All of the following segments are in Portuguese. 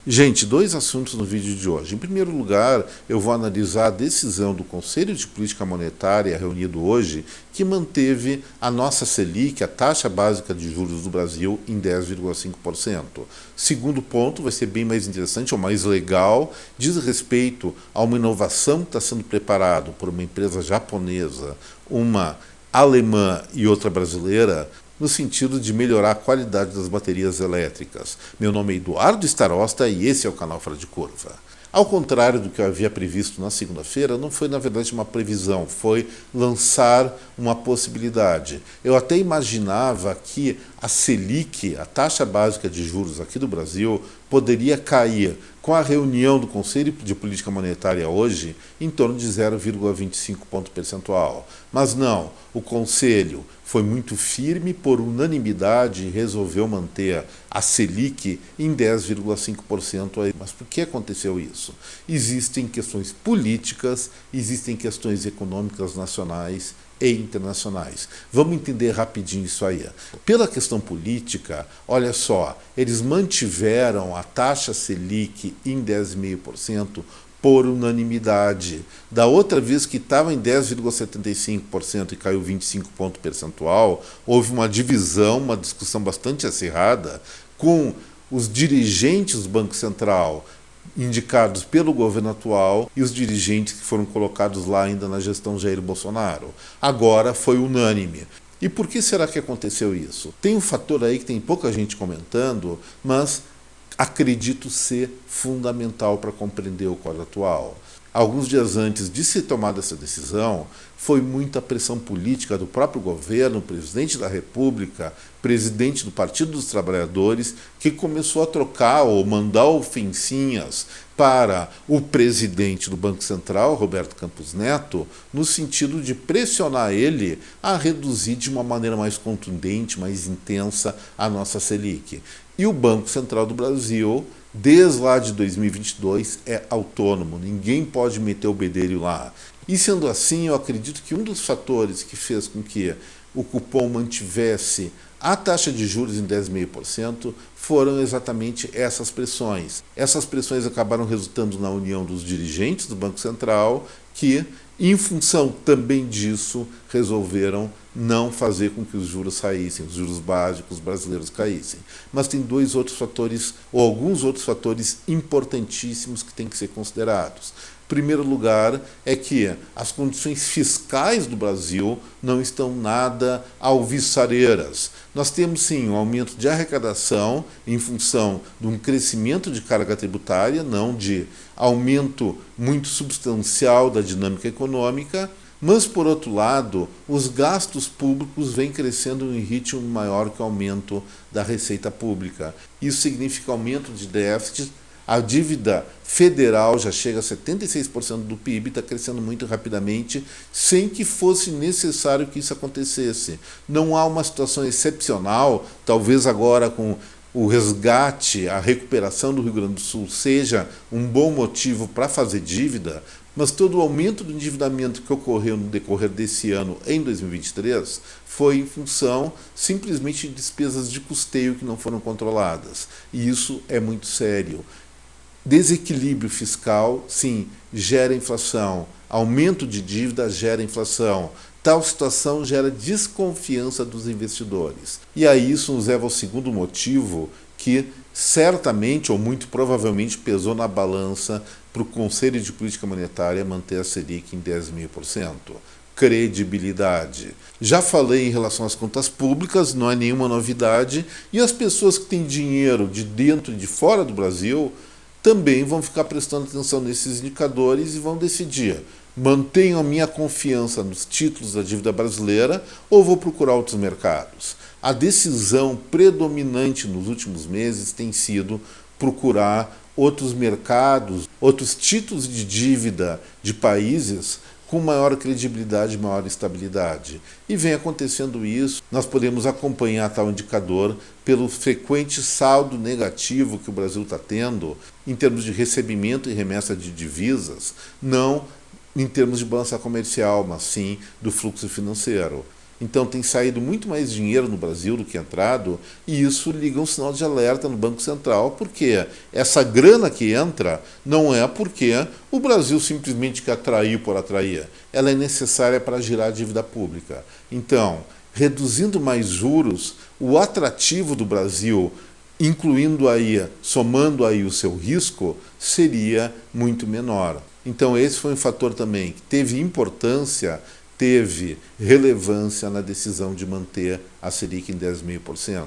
Gente, dois assuntos no vídeo de hoje. Em primeiro lugar, eu vou analisar a decisão do Conselho de Política Monetária reunido hoje, que manteve a nossa Selic, a taxa básica de juros do Brasil, em 10,5%. Segundo ponto, vai ser bem mais interessante ou mais legal, diz respeito a uma inovação que está sendo preparada por uma empresa japonesa, uma alemã e outra brasileira, no sentido de melhorar a qualidade das baterias elétricas. Meu nome é Eduardo Starosta e esse é o canal Fora de Curva. Ao contrário do que eu havia previsto na segunda-feira, não foi na verdade uma previsão, foi lançar uma possibilidade. Eu até imaginava que a Selic, a taxa básica de juros aqui do Brasil, poderia cair com a reunião do Conselho de Política Monetária hoje em torno de 0,25 ponto percentual. Mas não, o Conselho foi muito firme, por unanimidade, e resolveu manter a Selic em 10,5%. Mas por que aconteceu isso? Existem questões políticas, existem questões econômicas nacionais e internacionais. Vamos entender rapidinho isso aí. Pela questão política, olha só, eles mantiveram a taxa Selic em 10,5% por unanimidade. Da outra vez que estava em 10,75% e caiu 25 ponto percentual, houve uma divisão, uma discussão bastante acirrada com os dirigentes do Banco Central indicados pelo governo atual e os dirigentes que foram colocados lá ainda na gestão Jair Bolsonaro. Agora foi unânime. E por que será que aconteceu isso? Tem um fator aí que tem pouca gente comentando, mas acredito ser fundamental para compreender o quadro atual. Alguns dias antes de ser tomada essa decisão, foi muita pressão política do próprio governo, presidente da República, presidente do Partido dos Trabalhadores, que começou a trocar ou mandar ofensinhas para o presidente do Banco Central, Roberto Campos Neto, no sentido de pressionar ele a reduzir de uma maneira mais contundente, mais intensa a nossa Selic. E o Banco Central do Brasil, desde lá de 2022, é autônomo, ninguém pode meter o bedelho lá. E sendo assim, eu acredito que um dos fatores que fez com que o cupom mantivesse a taxa de juros em 10,5% foram exatamente essas pressões. Essas pressões acabaram resultando na união dos dirigentes do Banco Central, que, em função também disso, resolveram não fazer com que os juros saíssem, os juros básicos brasileiros caíssem. Mas tem dois outros fatores, ou alguns outros fatores importantíssimos que têm que ser considerados. Primeiro lugar é que as condições fiscais do Brasil não estão nada alvissareiras. Nós temos sim um aumento de arrecadação em função de um crescimento de carga tributária, não de aumento muito substancial da dinâmica econômica, mas, por outro lado, os gastos públicos vêm crescendo em ritmo maior que o aumento da receita pública. Isso significa aumento de déficit. A dívida federal já chega a 76% do PIB, está crescendo muito rapidamente, sem que fosse necessário que isso acontecesse. Não há uma situação excepcional, talvez agora com o resgate, a recuperação do Rio Grande do Sul seja um bom motivo para fazer dívida, mas todo o aumento do endividamento que ocorreu no decorrer desse ano, em 2023, foi em função simplesmente de despesas de custeio que não foram controladas. E isso é muito sério. Desequilíbrio fiscal, sim, gera inflação. Aumento de dívida gera inflação. Tal situação gera desconfiança dos investidores. E aí isso nos leva ao segundo motivo que certamente ou muito provavelmente pesou na balança para o Conselho de Política Monetária manter a Selic em 10,5%. Credibilidade. Já falei em relação às contas públicas, não é nenhuma novidade, e as pessoas que têm dinheiro de dentro e de fora do Brasil também vão ficar prestando atenção nesses indicadores e vão decidir: mantenho a minha confiança nos títulos da dívida brasileira ou vou procurar outros mercados? A decisão predominante nos últimos meses tem sido procurar outros mercados, outros títulos de dívida de países com maior credibilidade e maior estabilidade. E vem acontecendo isso, nós podemos acompanhar tal indicador pelo frequente saldo negativo que o Brasil está tendo em termos de recebimento e remessa de divisas, não em termos de balança comercial, mas sim do fluxo financeiro. Então tem saído muito mais dinheiro no Brasil do que entrado, e isso liga um sinal de alerta no Banco Central, porque essa grana que entra não é porque o Brasil simplesmente quer atrair por atrair, ela é necessária para girar a dívida pública. Então, reduzindo mais juros, o atrativo do Brasil, incluindo aí, somando aí o seu risco, seria muito menor. Então esse foi um fator também que teve importância, teve relevância na decisão de manter a Selic em 10,5%.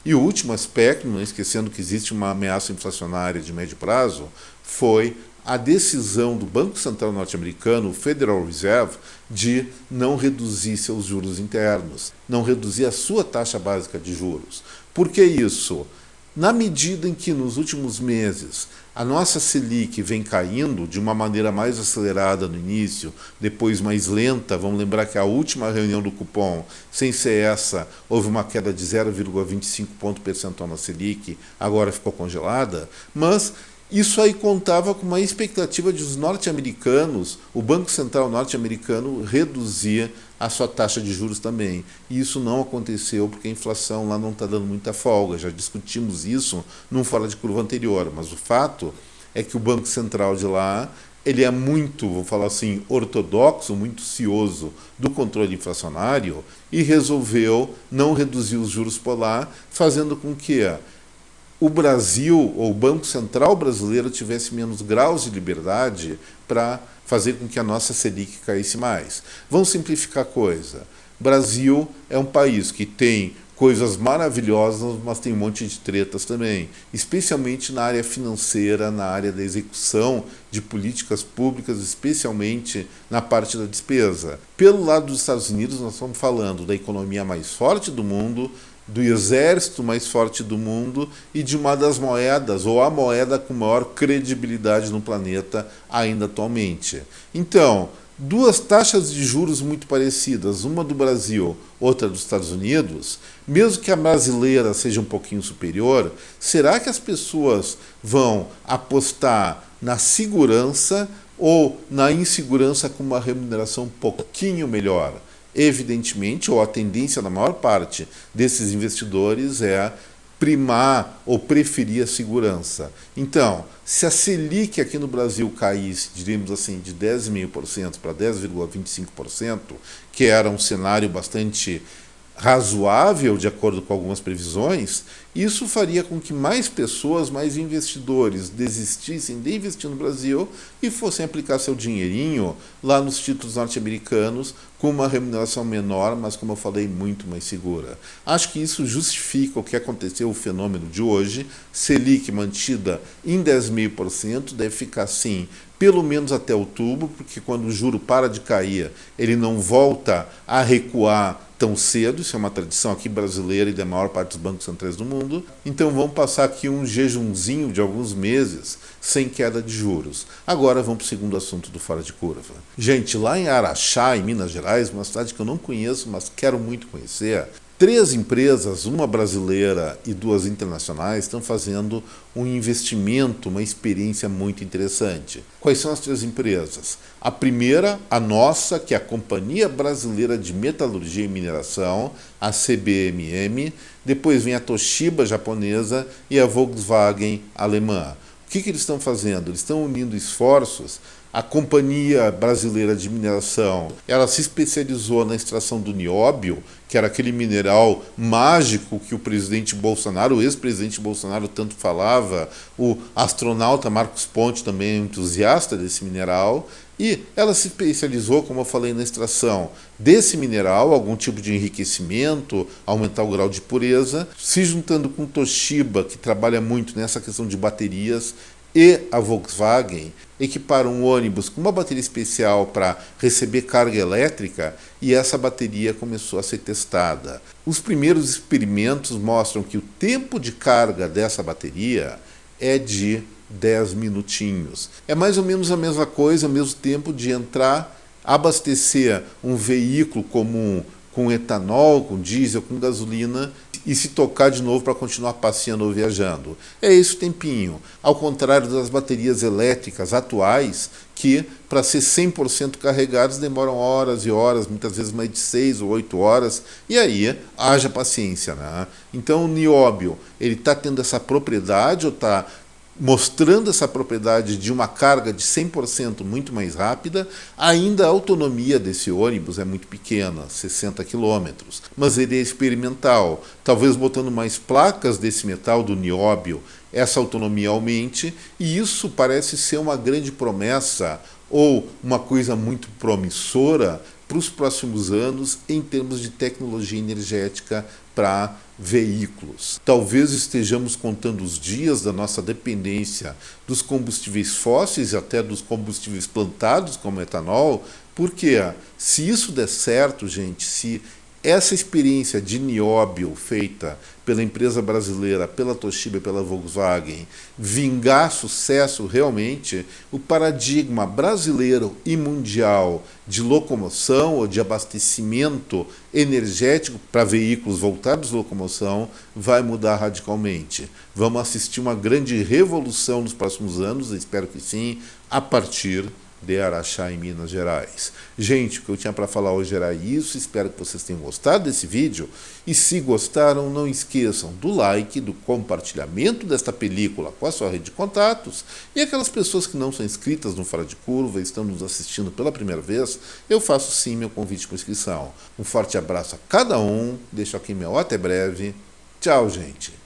E o último aspecto, não esquecendo que existe uma ameaça inflacionária de médio prazo, foi a decisão do Banco Central norte-americano, o Federal Reserve, de não reduzir seus juros internos, não reduzir a sua taxa básica de juros. Por que isso? Na medida em que nos últimos meses a nossa Selic vem caindo de uma maneira mais acelerada no início, depois mais lenta, vamos lembrar que a última reunião do cupom, sem ser essa, houve uma queda de 0,25 ponto percentual na Selic, agora ficou congelada, mas isso aí contava com uma expectativa de os norte-americanos, o Banco Central norte-americano, reduzir a sua taxa de juros também. E isso não aconteceu porque a inflação lá não está dando muita folga. Já discutimos isso num fora de curva anterior, mas o fato é que o Banco Central de lá, ele é muito, vou falar assim, ortodoxo, muito cioso do controle inflacionário e resolveu não reduzir os juros por lá, fazendo com que o Brasil, ou o Banco Central brasileiro, tivesse menos graus de liberdade para fazer com que a nossa Selic caísse mais. Vamos simplificar a coisa. Brasil é um país que tem coisas maravilhosas, mas tem um monte de tretas também, especialmente na área financeira, na área da execução de políticas públicas, especialmente na parte da despesa. Pelo lado dos Estados Unidos, nós estamos falando da economia mais forte do mundo, do exército mais forte do mundo e de uma das moedas, ou a moeda com maior credibilidade no planeta ainda atualmente. Então, duas taxas de juros muito parecidas, uma do Brasil, outra dos Estados Unidos, mesmo que a brasileira seja um pouquinho superior, será que as pessoas vão apostar na segurança ou na insegurança com uma remuneração um pouquinho melhor? Evidentemente, ou a tendência da maior parte desses investidores é primar ou preferir a segurança. Então, se a Selic aqui no Brasil caísse, diríamos assim, de 10,5% para 10,25%, que era um cenário bastante razoável, de acordo com algumas previsões, isso faria com que mais pessoas, mais investidores desistissem de investir no Brasil e fossem aplicar seu dinheirinho lá nos títulos norte-americanos com uma remuneração menor, mas, como eu falei, muito mais segura. Acho que isso justifica o que aconteceu, o fenômeno de hoje. Selic mantida em 10,5%, deve ficar assim pelo menos até outubro, porque quando o juro para de cair, ele não volta a recuar tão cedo. Isso é uma tradição aqui brasileira e da maior parte dos bancos centrais do mundo. Então vamos passar aqui um jejumzinho de alguns meses sem queda de juros. Agora vamos para o segundo assunto do Fora de Curva. Gente, lá em Araxá, em Minas Gerais, uma cidade que eu não conheço, mas quero muito conhecer, 3 empresas, uma brasileira e 2 internacionais, estão fazendo um investimento, uma experiência muito interessante. Quais são as 3 empresas? A primeira, a nossa, que é a Companhia Brasileira de Metalurgia e Mineração, a CBMM. Depois vem a Toshiba, japonesa, e a Volkswagen, alemã. O que eles estão fazendo? Eles estão unindo esforços. A Companhia Brasileira de Mineração, ela se especializou na extração do nióbio, que era aquele mineral mágico que o presidente Bolsonaro, o ex-presidente Bolsonaro, tanto falava. O astronauta Marcos Ponte também é entusiasta desse mineral. E ela se especializou, como eu falei, na extração desse mineral, algum tipo de enriquecimento, aumentar o grau de pureza, se juntando com Toshiba, que trabalha muito nessa questão de baterias, e a Volkswagen equiparam um ônibus com uma bateria especial para receber carga elétrica, e essa bateria começou a ser testada. Os primeiros experimentos mostram que o tempo de carga dessa bateria é de 10 minutinhos. É mais ou menos a mesma coisa, ao mesmo tempo de entrar, abastecer um veículo comum com etanol, com diesel, com gasolina, e se tocar de novo para continuar passeando ou viajando. É esse o tempinho. Ao contrário das baterias elétricas atuais, que para ser 100% carregadas demoram horas e horas, muitas vezes mais de 6 ou 8 horas, e aí haja paciência, né? Então o nióbio, ele está tendo essa propriedade, ou está mostrando essa propriedade de uma carga de 100% muito mais rápida. Ainda a autonomia desse ônibus é muito pequena, 60 quilômetros, mas ele é experimental. Talvez botando mais placas desse metal, do nióbio, essa autonomia aumente, e isso parece ser uma grande promessa ou uma coisa muito promissora para os próximos anos em termos de tecnologia energética para veículos. Talvez estejamos contando os dias da nossa dependência dos combustíveis fósseis e até dos combustíveis plantados, como etanol, porque se isso der certo, gente, se essa experiência de nióbio feita pela empresa brasileira, pela Toshiba e pela Volkswagen, vingar sucesso realmente, o paradigma brasileiro e mundial de locomoção ou de abastecimento energético para veículos voltados à locomoção vai mudar radicalmente. Vamos assistir uma grande revolução nos próximos anos, espero que sim, a partir de Araxá, em Minas Gerais. Gente, o que eu tinha para falar hoje era isso. Espero que vocês tenham gostado desse vídeo. E se gostaram, não esqueçam do like, do compartilhamento desta película com a sua rede de contatos. E aquelas pessoas que não são inscritas no Fora de Curva e estão nos assistindo pela primeira vez, eu faço sim meu convite para inscrição. Um forte abraço a cada um. Deixo aqui meu até breve. Tchau, gente.